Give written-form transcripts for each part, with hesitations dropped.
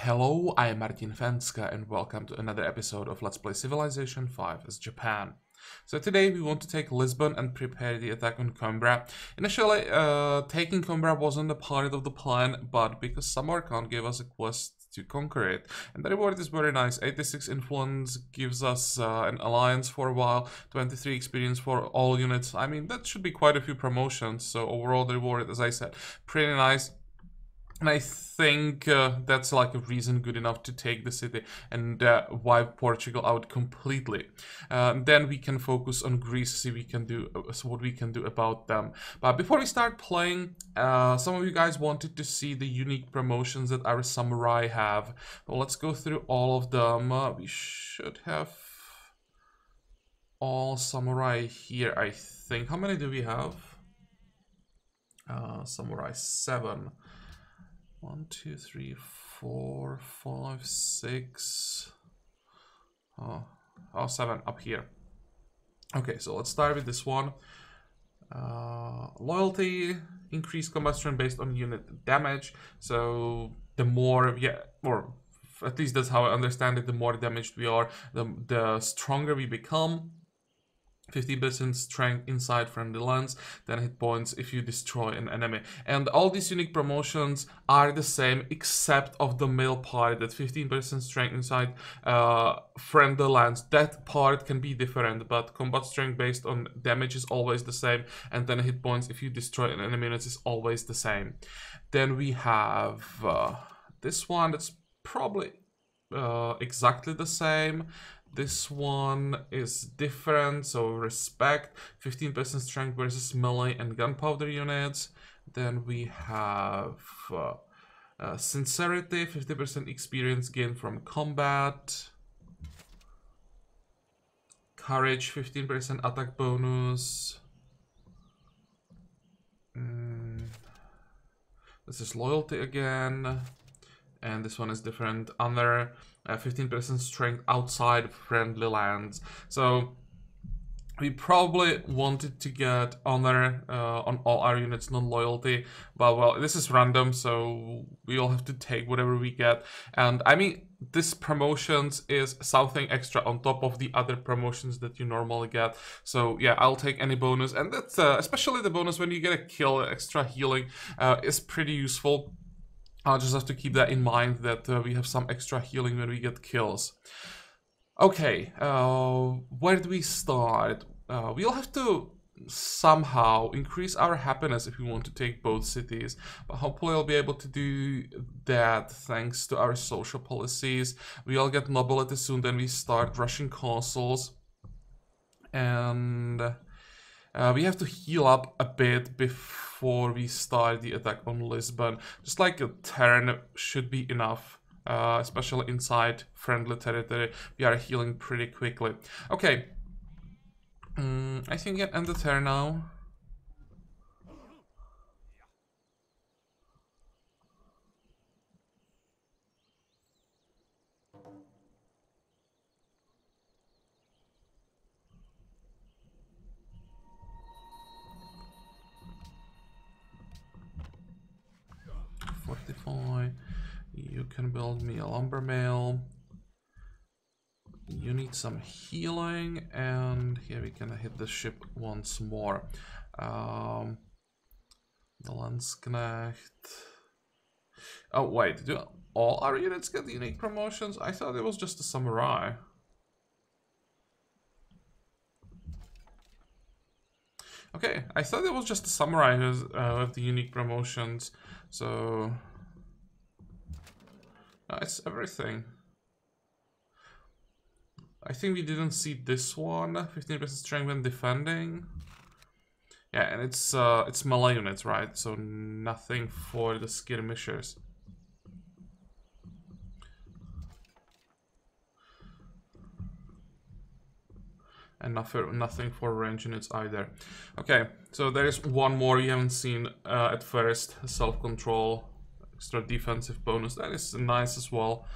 Hello, I am Martin Fencka and welcome to another episode of Let's Play Civilization 5 as Japan. So today we want to take Lisbon and prepare the attack on Coimbra. Initially, taking Coimbra wasn't a part of the plan, but because Samarkand gave us a quest to conquer it, and the reward is very nice. 86 influence gives us an alliance for a while, 23 experience for all units. I mean, that should be quite a few promotions, so overall the reward, as I said, pretty nice. And I think that's like a reason good enough to take the city and wipe Portugal out completely. Then we can focus on Greece, see what we can do about them. But before we start playing, some of you guys wanted to see the unique promotions that our samurai have. Well, let's go through all of them. We should have all samurai here, I think. How many do we have? Samurai 7. 1, 2, 3, 4, 5, 6. Oh, 7 up here. Okay, so let's start with this one. Loyalty, increased combat strength based on unit damage. So the more, or at least that's how I understand it, the more damaged we are, the stronger we become. 50% strength inside friendly lands, then hit points if you destroy an enemy. And all these unique promotions are the same except of the middle part, that 15% strength inside friendly lands. That part can be different, but combat strength based on damage is always the same, and then hit points if you destroy an enemy unit is always the same. Then we have this one that's probably exactly the same. This one is different, so respect, 15% strength versus melee and gunpowder units. Then we have sincerity, 50% experience gained from combat. Courage, 15% attack bonus. This is loyalty again. And this one is different. Honor, 15% strength outside friendly lands. So we probably wanted to get honor on all our units, non-loyalty, but well, this is random, so we all have to take whatever we get. And I mean, this promotions is something extra on top of the other promotions that you normally get. So yeah, I'll take any bonus, and that's especially the bonus when you get a kill. Extra healing is pretty useful. I'll just have to keep that in mind, that we have some extra healing when we get kills. Okay, where do we start? We'll have to somehow increase our happiness if we want to take both cities. But hopefully I'll be able to do that thanks to our social policies. We all get nobility soon, then we start rushing castles. And we have to heal up a bit before we start the attack on Lisbon. Just like a turn should be enough, especially inside friendly territory. We are healing pretty quickly. Okay, I think we can end the turn now. You can build me a lumber mill. You need some healing, and here we can hit the ship once more. The Landsknecht. Oh wait, do all our units get unique promotions? I thought it was just a samurai. Okay, I thought it was just the samurai who's with the unique promotions. So it's everything. I think we didn't see this one. 15% strength when defending. Yeah, and it's melee units, right? So nothing for the skirmishers. And nothing for range units either. Okay, so there is one more you haven't seen at first. Self-control, extra defensive bonus. That is nice as well.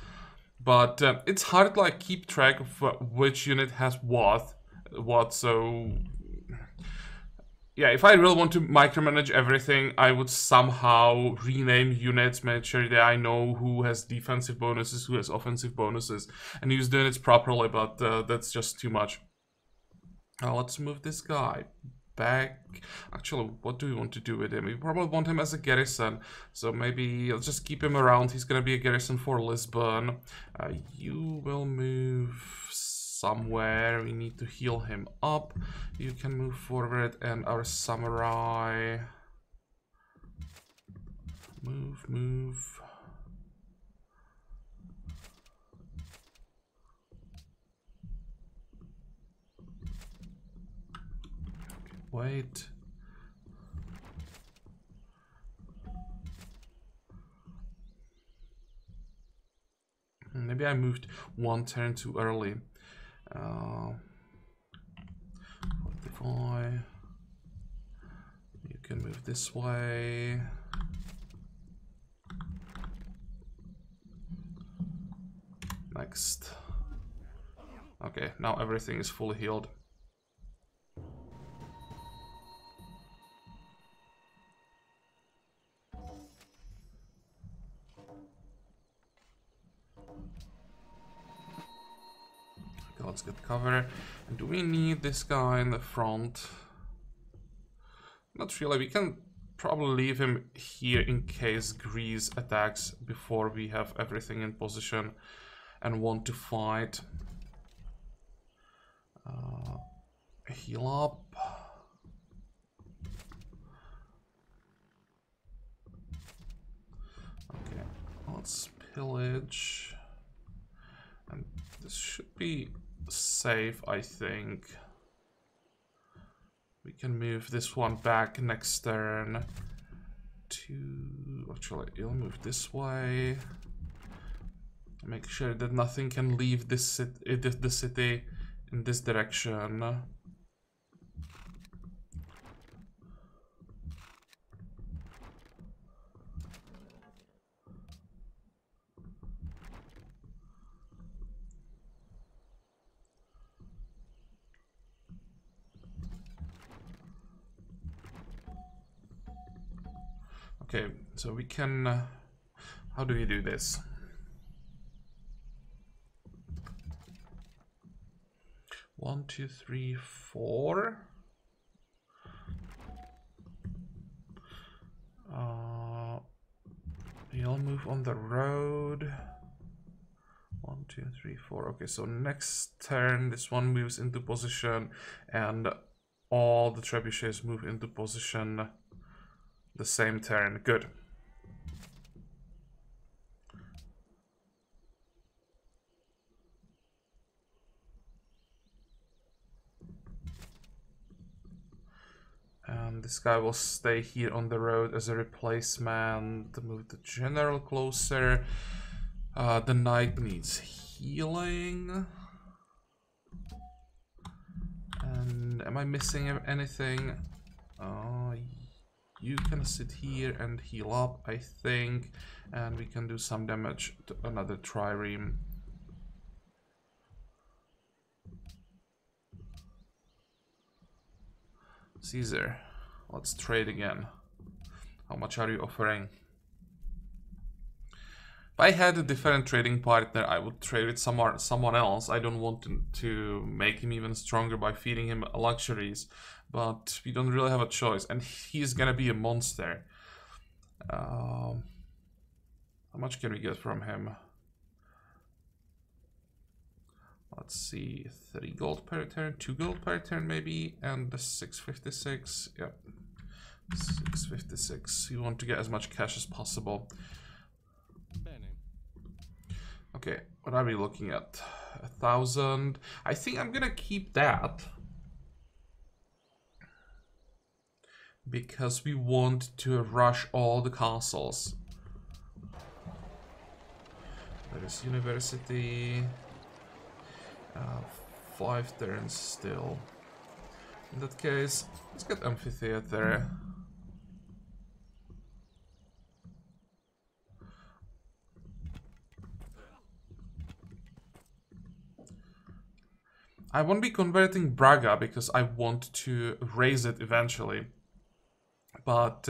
But it's hard to like keep track of which unit has what. So yeah, if I really want to micromanage everything, I would somehow rename units, make sure that I know who has defensive bonuses, who has offensive bonuses, and use the units properly, but that's just too much. Let's move this guy back. Actually, what do we want to do with him? We probably want him as a garrison, so maybe I'll just keep him around. He's gonna be a garrison for Lisbon. You will move somewhere. We need to heal him up. You can move forward, and our samurai... Move. Wait. Maybe I moved one turn too early. 45. You can move this way. Next. Okay, now everything is fully healed. Okay, let's get cover. And do we need this guy in the front? Not really. We can probably leave him here in case Greece attacks before we have everything in position and want to fight. Heal up. Okay, let's pillage. And this should be safe, I think. We can move this one back next turn to... Actually, you'll move this way. Make sure that nothing can leave this the city in this direction. Okay, so we can... how do we do this? One, two, three, four. You'll move on the road. 1, 2, 3, 4. Okay, so next turn, this one moves into position, and all the trebuchets move into position the same turn. Good. And this guy will stay here on the road as a replacement. Move the general closer. The knight needs healing. And am I missing anything? You can sit here and heal up, I think. And we can do some damage to another trireme. Caesar, let's trade again. How much are you offering? If I had a different trading partner, I would trade with someone else. I don't want to make him even stronger by feeding him luxuries, but we don't really have a choice, and he's gonna be a monster. How much can we get from him? Let's see, 3 gold per turn, 2 gold per turn maybe, and the 656, yep. 656, you want to get as much cash as possible. Okay, what are we looking at? 1,000. I think I'm gonna keep that. Because we want to rush all the castles. There is university. 5 turns still. In that case, let's get amphitheater. I won't be converting Braga because I want to raise it eventually. But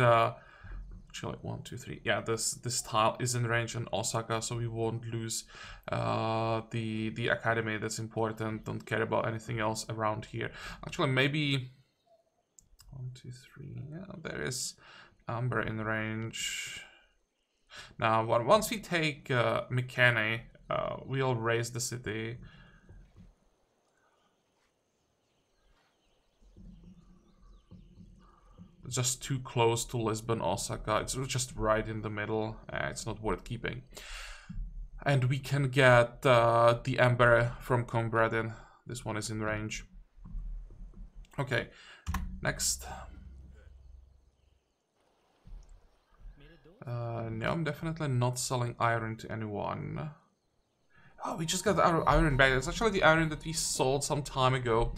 actually, 1, 2, 3. Yeah, this tile is in range in Osaka, so we won't lose the academy. That's important. Don't care about anything else around here. Actually, maybe 1, 2, 3. Yeah, there is Amber in range. Now, once we take Mikene, we'll raise the city. It's just too close to Lisbon, Osaka. It's just right in the middle. It's not worth keeping. And we can get the Ember from Combredin. This one is in range. Okay, next. No, I'm definitely not selling iron to anyone. Oh, we just got our iron back. It's actually the iron that we sold some time ago.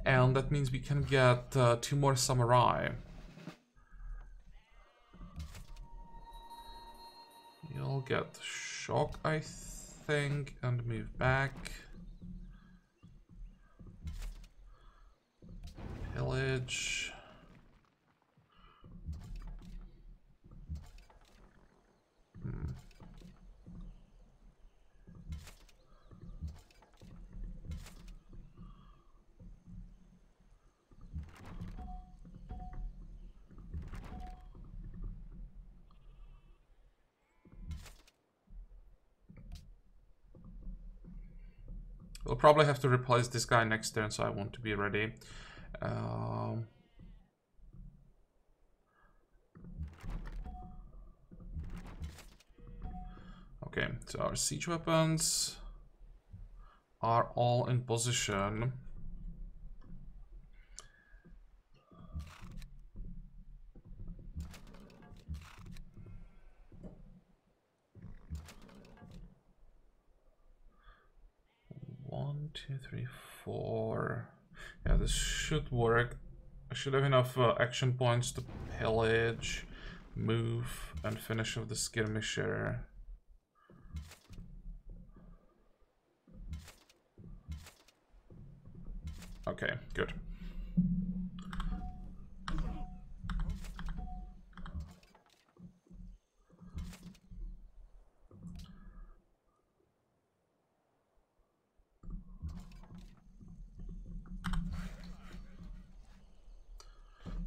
And that means we can get 2 more samurai. You'll get shock, I think, and move back. Pillage. We'll probably have to replace this guy next turn, so I want to be ready. Okay, so our siege weapons are all in position. One, two, three, four. Yeah, this should work. I should have enough action points to pillage, move, and finish off the skirmisher. Okay, good.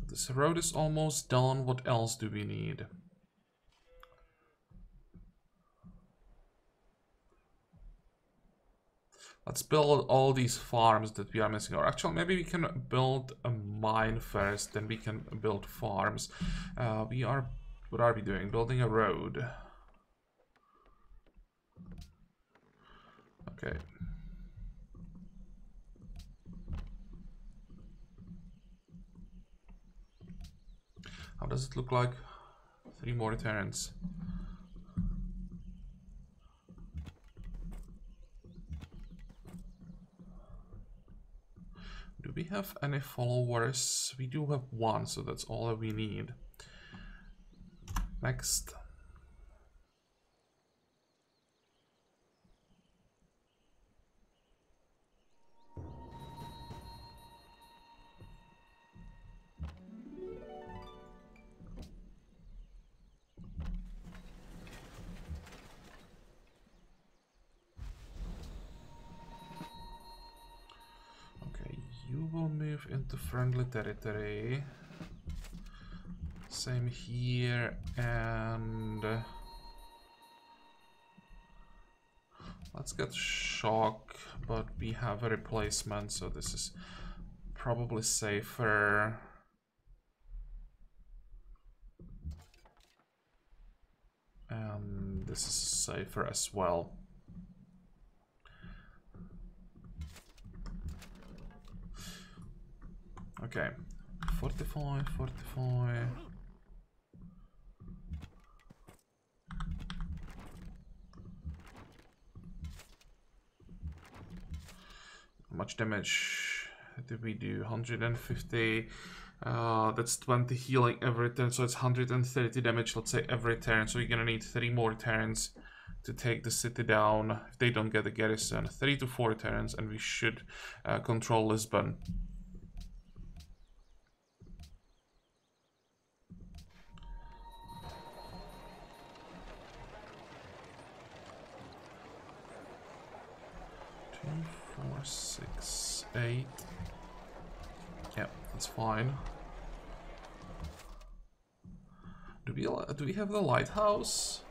This road is almost done. What else do we need? Let's build all these farms that we are missing. Or actually, maybe we can build a mine first, then we can build farms. What are we doing? Building a road. Okay. How does it look like? 3 more turns. Do we have any followers? We do have 1, so that's all that we need. Next. You will move into friendly territory. Same here, and let's get shock, but we have a replacement, so this is probably safer. And this is safer as well. Okay, 45, 45. How much damage did we do? 150. That's 20 healing every turn, so it's 130 damage, let's say, every turn. So you're gonna need 3 more turns to take the city down if they don't get a garrison. 3 to 4 turns, and we should control Lisbon. Two, 4, 6, 8. Yeah, that's fine. Do we have the lighthouse?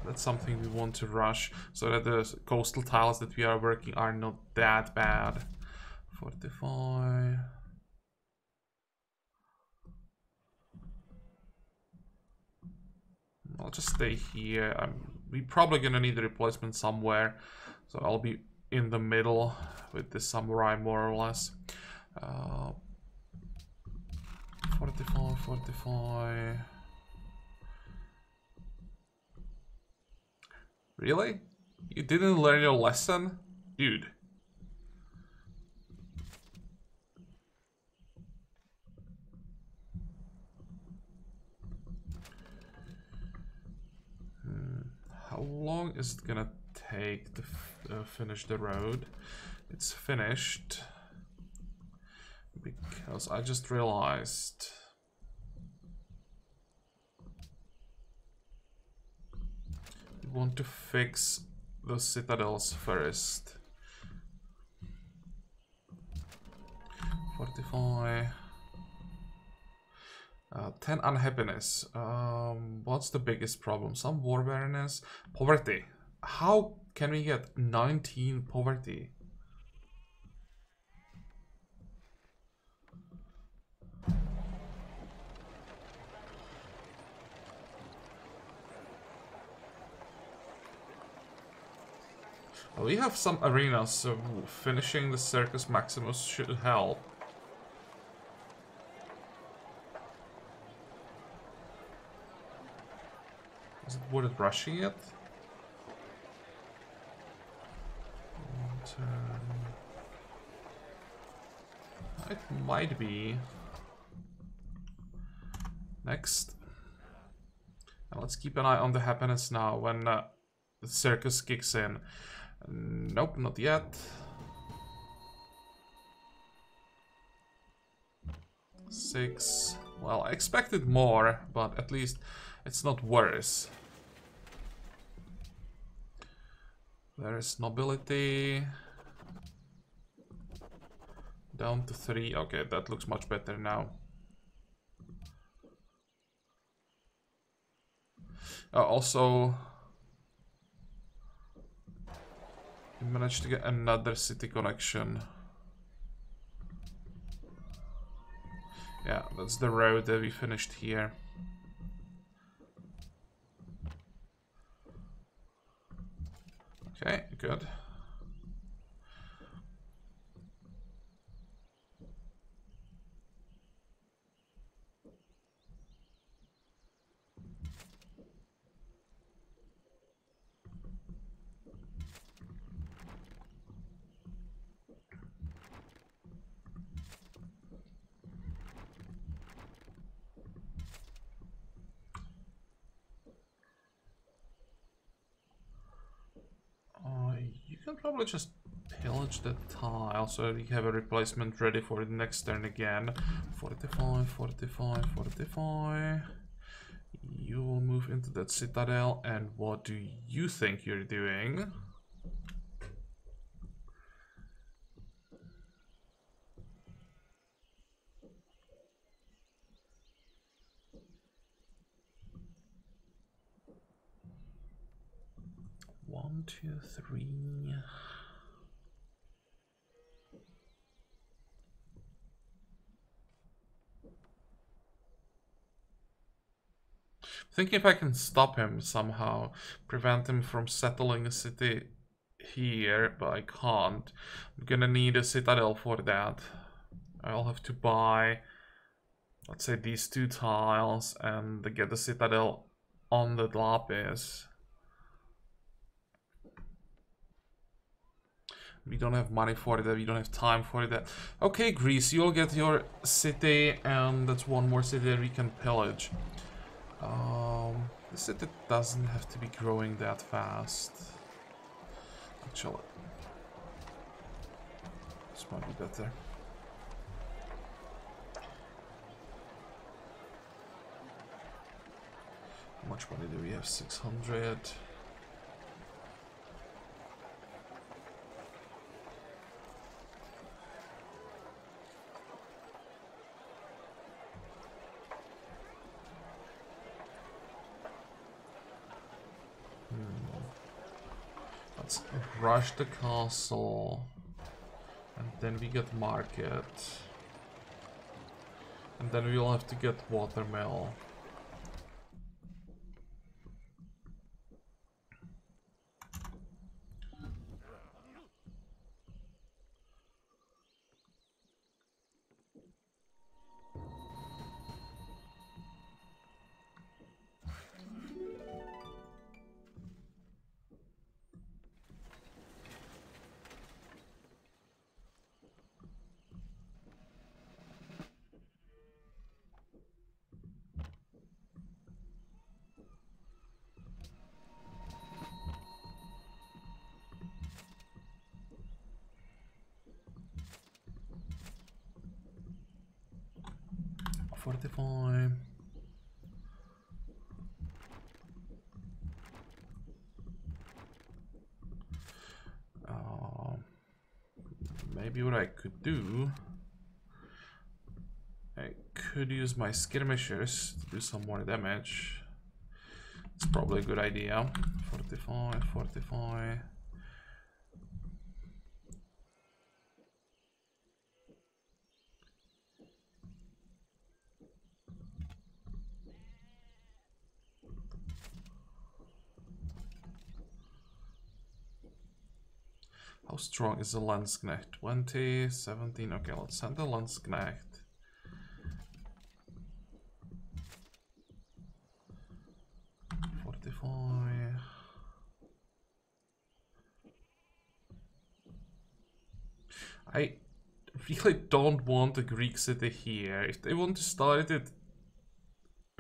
That's something we want to rush, so that the coastal tiles that we are working are not that bad. 45. I'll just stay here. We're probably gonna need a replacement somewhere, so I'll be in the middle with the samurai more or less. 45, 45. Really? You didn't learn your lesson? Dude. How long is it gonna take to finish the road? It's finished. Because I just realized we want to fix those citadels first. 45. 10 unhappiness. What's the biggest problem? Some war awareness. Poverty. How can we get 19 poverty? Well, we have some arenas, so finishing the Circus Maximus should help. Is it worth rushing it? It might be. Next. And let's keep an eye on the happiness now when the circus kicks in. Nope, not yet. 6. Well, I expected more, but at least it's not worse. There is nobility. Down to 3. Okay, that looks much better now. Also, we managed to get another city connection. Yeah, that's the road that we finished here. Okay, good. You can probably just pillage the tile so you have a replacement ready for the next turn again. 45, 45, 45. You will move into that citadel, and what do you think you're doing? One, two, three. Thinking if I can stop him somehow, prevent him from settling a city here, but I can't. I'm gonna need a citadel for that. I'll have to buy, let's say, these 2 tiles and get the citadel on the lapis. We don't have money for that, we don't have time for that. Okay, Greece, you'll get your city, and that's one more city that we can pillage. This city doesn't have to be growing that fast. Actually, this might be better. How much money do we have? 600. Let's rush the castle. And then we get market. And then we'll have to get watermill. Fortify. Maybe what I could do, I could use my skirmishers to do some more damage. It's probably a good idea. Fortify, fortify. How strong is the Landsknecht? 20, 17. Okay, let's send the Landsknecht. Fortify. I really don't want a Greek city here. If they want to start it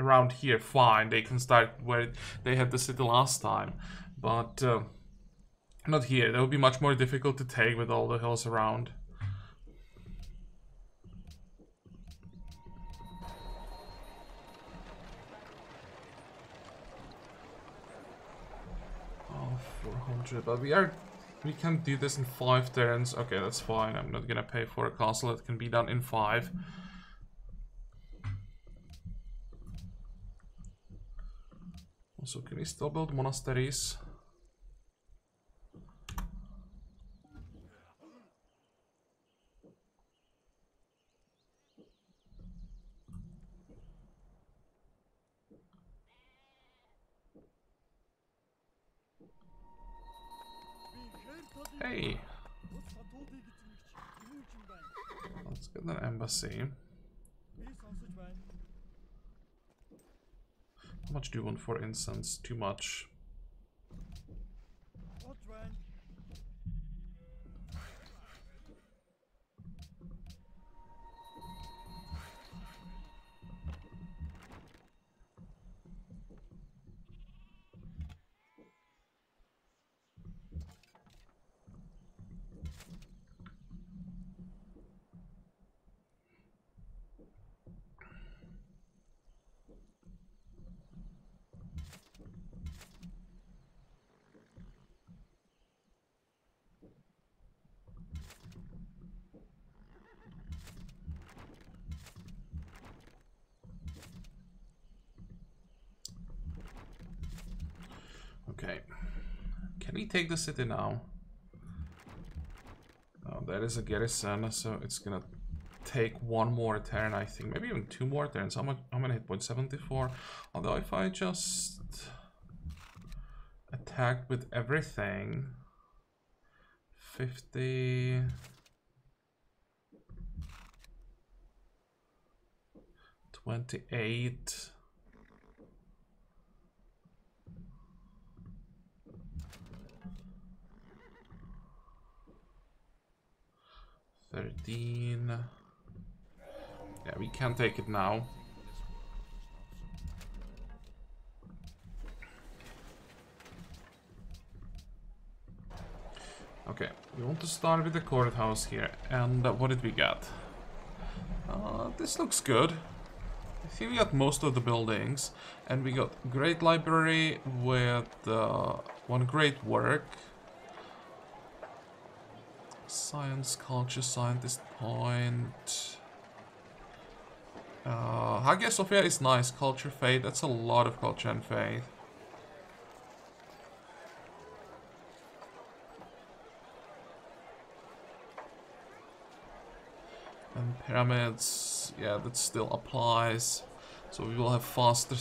around here, fine. They can start where they had the city last time. But not here. That would be much more difficult to take with all the hills around. Oh, 400. But we can do this in 5 turns. Okay, that's fine. I'm not gonna pay for a castle that can be done in 5. Also, can we still build monasteries? Hey! Let's get an embassy. How much do you want for incense? Too much. Okay. Can we take the city now? Oh, that is a garrison, so it's gonna take 1 more turn, I think. Maybe even 2 more turns. How many hit points? 74. Although if I just attack with everything, 50, 28. $13. Yeah, we can take it now. Okay, we want to start with the courthouse here. And what did we get? This looks good. I think we got most of the buildings. And we got great library with one great work. Science, culture, scientist point. Hagia Sophia is nice. Culture, faith. That's a lot of culture and faith. And pyramids, yeah, that still applies. So we will have faster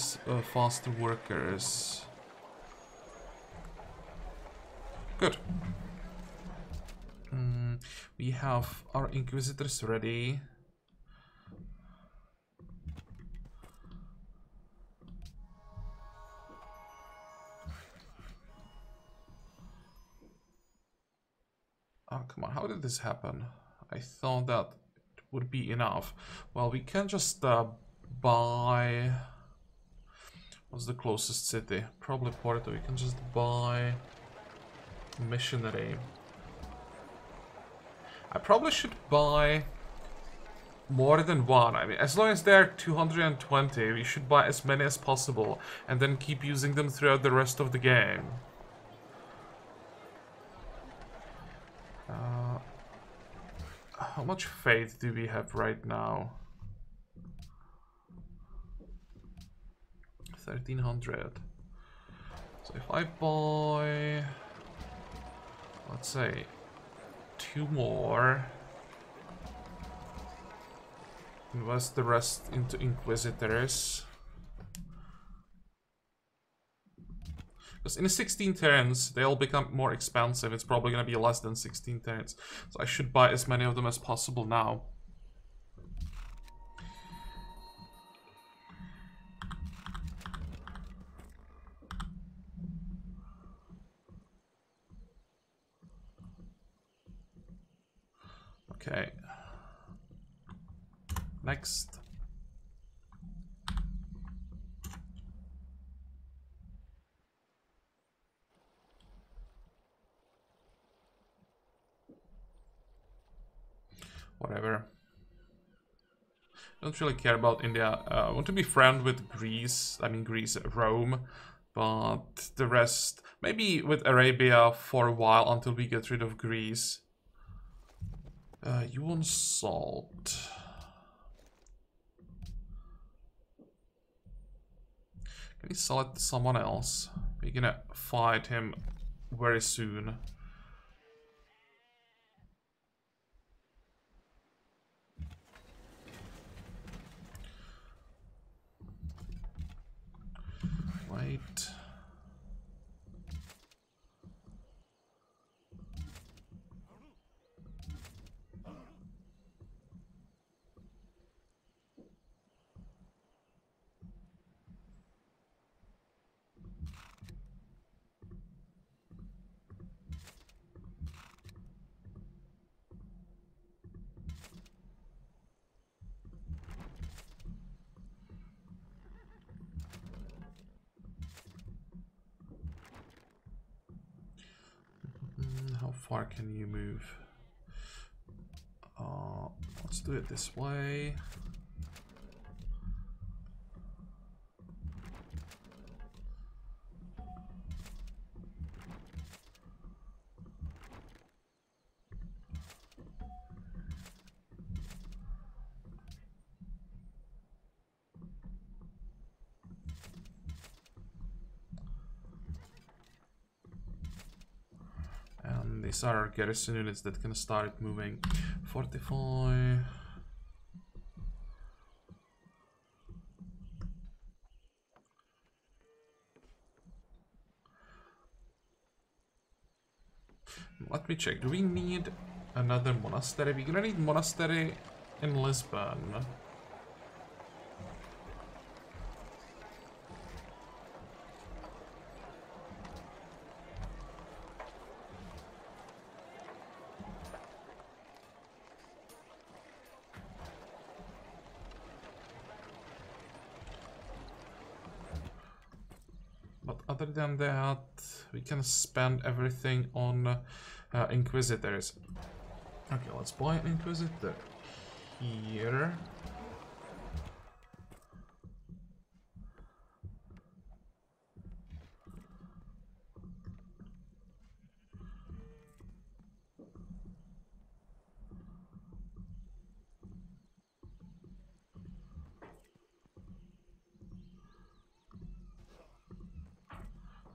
workers. Good. We have our inquisitors ready. Oh, come on, how did this happen? I thought that it would be enough. Well, we can just buy... What's the closest city? Probably Porto. We can just buy... Missionary. I probably should buy more than one. I mean, as long as they're 220, we should buy as many as possible and then keep using them throughout the rest of the game. How much faith do we have right now? 1300. So if I buy, let's say, 2 more, invest the rest into Inquisitors. Because in 16 turns, they'll become more expensive. It's probably going to be less than 16 turns. So I should buy as many of them as possible now. Okay. Next. Whatever. Don't really care about India. I want to be friend with Greece. I mean Greece, Rome. But the rest, maybe with Arabia for a while until we get rid of Greece. You want salt. Can we sell it to someone else? We're gonna fight him very soon. Wait. How far can you move? Let's do it this way. And these are garrison units that can start moving. 45. Let me check. Do we need another monastery? We're gonna need monastery in Lisbon. But other than that, we can spend everything on Inquisitors. Okay, let's buy an Inquisitor here.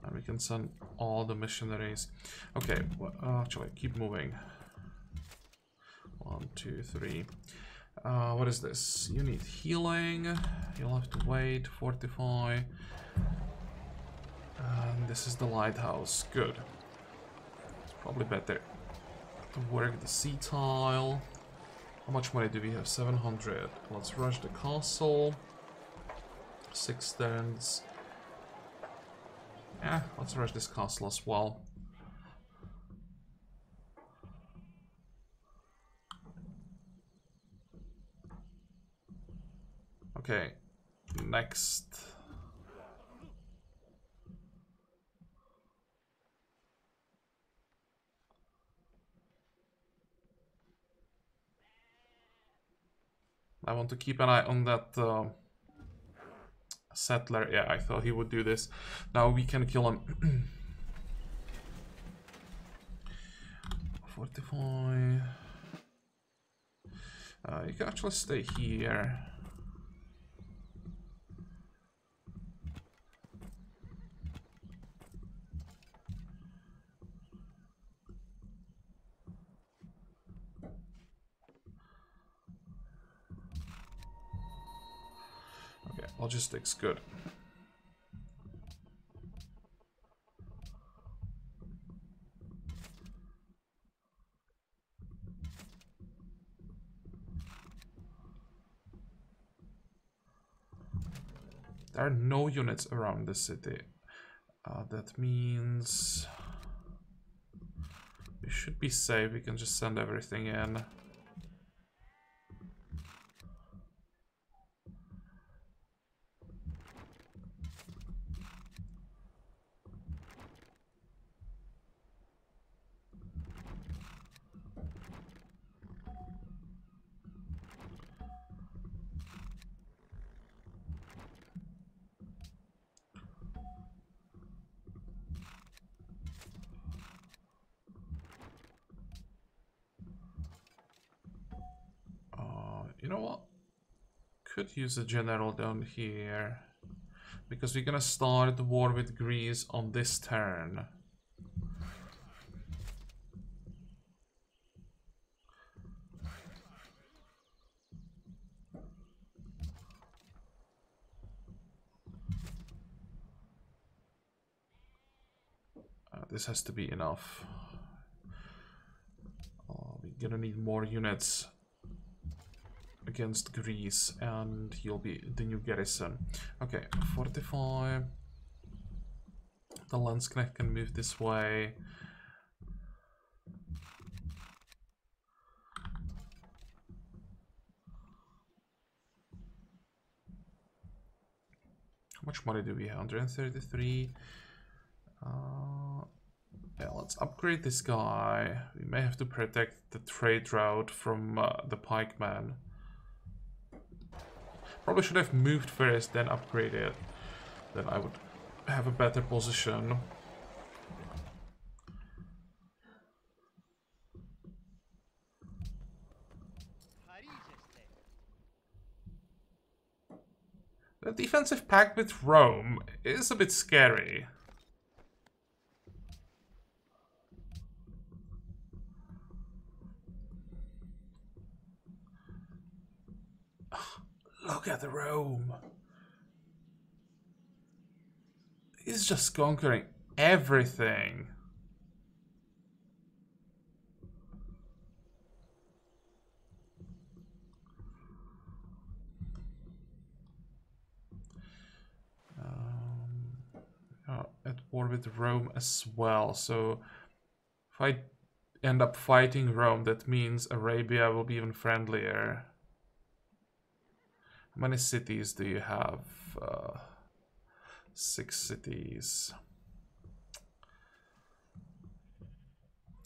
And we can send all the missionaries. Okay, well, actually, keep moving. 1, 2, 3. What is this? You need healing. You'll have to wait, fortify. And this is the lighthouse. Good. It's probably better to work the sea tile. How much money do we have? 700. Let's rush the castle. 6 turns. Yeah, let's rush this castle as well. Okay, next. I want to keep an eye on that settler. Yeah, I thought he would do this. Now we can kill him. 45. You can actually stay here. Okay, logistics, good. There are no units around the city. That means we should be safe. We can just send everything in. You know what? Could use a general down here. Because we're gonna start the war with Greece on this turn. This has to be enough. We're gonna need more units against Greece, and he'll be the new garrison. Okay, 45. The Landsknecht can move this way. How much money do we have? 133. Yeah, let's upgrade this guy. We may have to protect the trade route from the pikemen. Probably should have moved first, then upgraded. Then I would have a better position. The defensive pact with Rome is a bit scary. Look at Rome. He's just conquering everything. At war with Rome as well. So if I end up fighting Rome, that means Arabia will be even friendlier. How many cities do you have? 6 cities.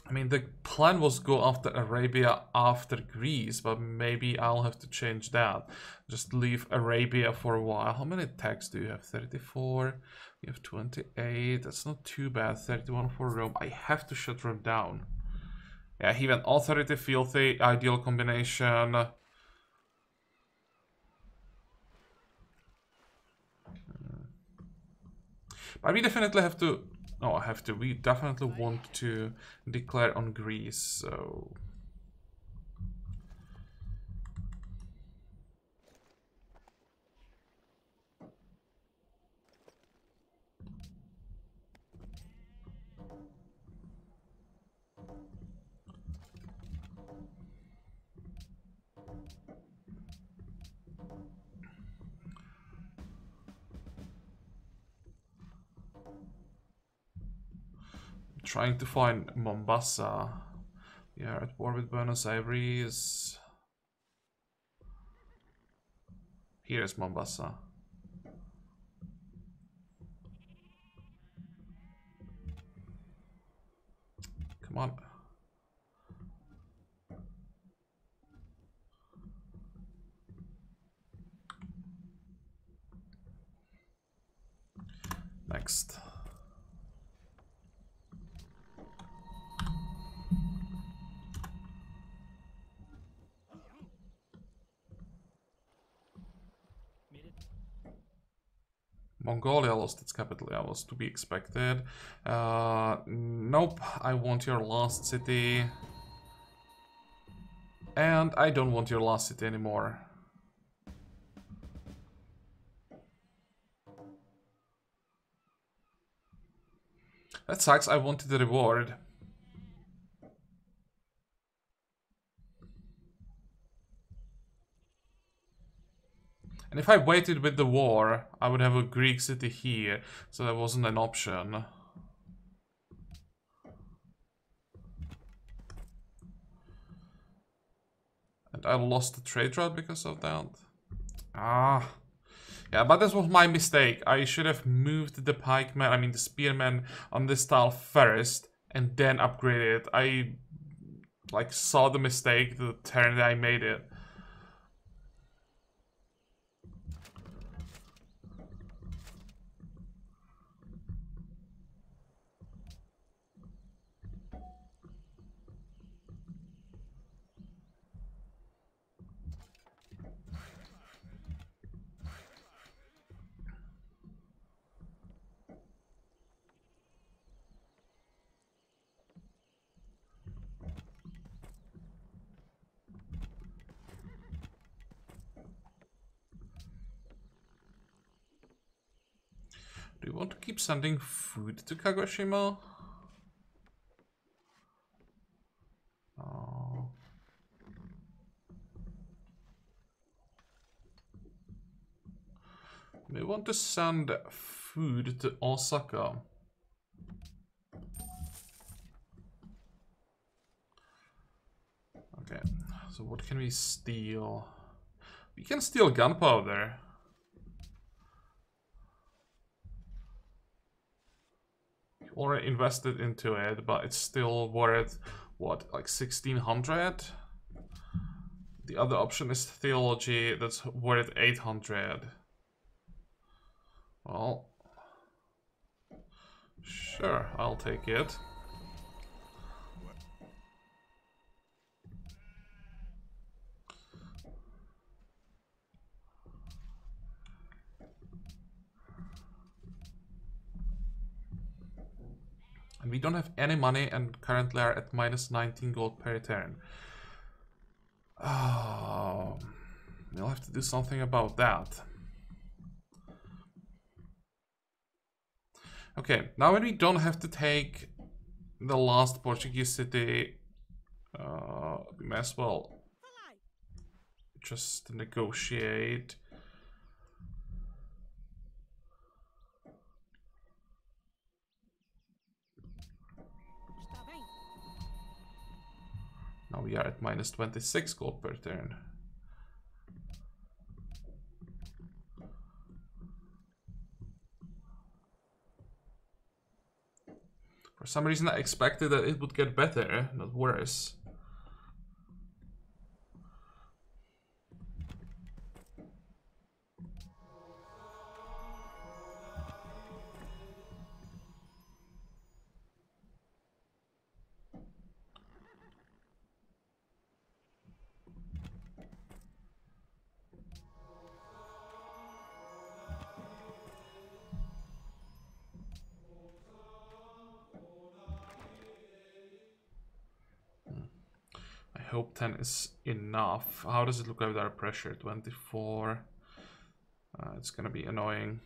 I mean, the plan was go after Arabia after Greece, but maybe I'll have to change that. Just leave Arabia for a while. How many attacks do you have? 34. You have 28. That's not too bad. 31 for Rome. I have to shut Rome down. Yeah, he went Authority, Filthy, ideal combination. But we definitely have to... Oh, I have to. We definitely want to declare on Greece, so... Trying to find Mombasa. We are at war with Buenos Aires. Here's Mombasa. Come on. Next. Mongolia lost its capital. Yeah, was to be expected. Nope, I want your last city. And I don't want your last city anymore. That sucks, I wanted the reward. And if I waited with the war, I would have a Greek city here, so that wasn't an option. And I lost the trade route because of that. Ah. Yeah, but this was my mistake. I should have moved the pikeman, I mean the spearman on this tile first, and then upgrade it. I, like, saw the mistake the turn that I made it. Do you want to keep sending food to Kagoshima? Oh. We want to send food to Osaka. Okay, so what can we steal? We can steal gunpowder. Already invested into it, but it's still worth, what, like 1600? The other option is theology, that's worth 800. Well, sure, I'll take it. And we don't have any money and currently are at minus 19 gold per turn. Oh, we'll have to do something about that. Okay, now when we don't have to take the last Portuguese city, we may as well just negotiate. Now we are at minus 26 gold per turn. For some reason I expected that it would get better, not worse. I hope 10 is enough. How does it look like with our pressure? 24. It's gonna be annoying.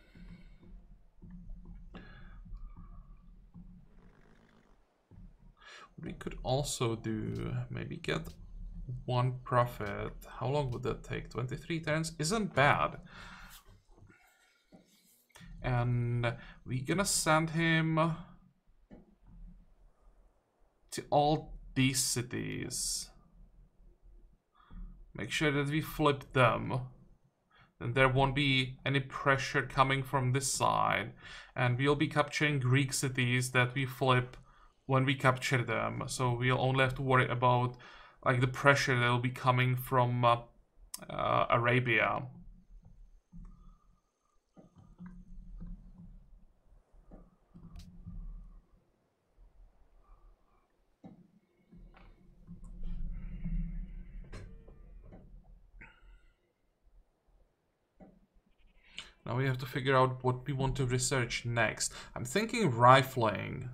We could also do, maybe get one profit. How long would that take? 23 turns? Isn't bad. And we're gonna send him to all these cities. Make sure that we flip them. Then there won't be any pressure coming from this side. And we'll be capturing Greek cities that we flip when we capture them. So we'll only have to worry about like the pressure that will be coming from Arabia. Now we have to figure out what we want to research next. I'm thinking rifling.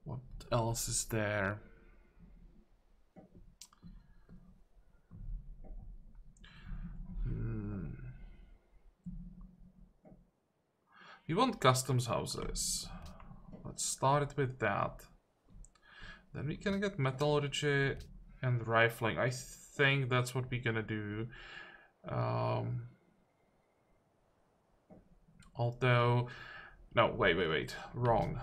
What else is there? We want customs houses. Let's start with that. Then we can get metallurgy and rifling. I think that's what we're gonna do. Although, no, wait, wrong.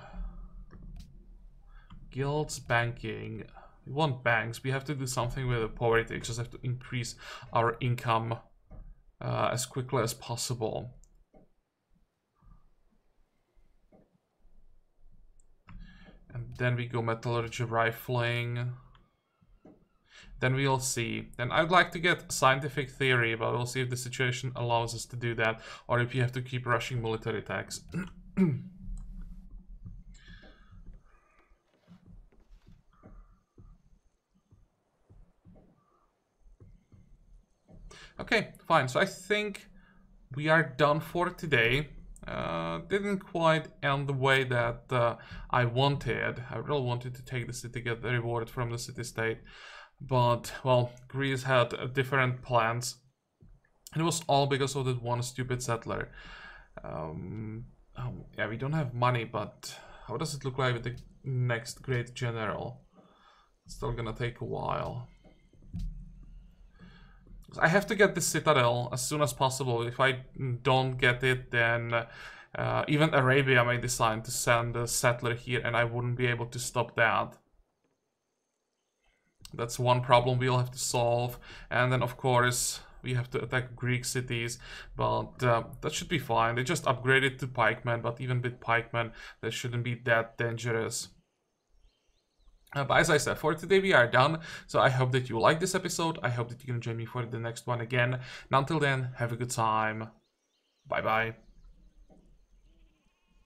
Guilds, banking. We want banks. We have to do something with the poverty. We just have to increase our income as quickly as possible. And then we go metallurgy, rifling. Then we'll see. Then I'd like to get scientific theory, but we'll see if the situation allows us to do that, or if you have to keep rushing military attacks. Okay, fine. So I think we are done for today. Didn't quite end the way that I wanted. I really wanted to take the city, get the reward from the city-state. But, well, Greece had different plans. And it was all because of that one stupid settler. Yeah, we don't have money, but how does it look like with the next great general? It's still gonna take a while. I have to get the citadel as soon as possible. If I don't get it, then even Arabia may decide to send a settler here, and I wouldn't be able to stop that. That's one problem we'll have to solve. And then, of course, we have to attack Greek cities, but that should be fine. They just upgraded to pikemen, but even with pikemen, that shouldn't be that dangerous. But as I said, for today we are done. So I hope that you like this episode. I hope that you can join me for the next one again. And until then, have a good time. Bye bye.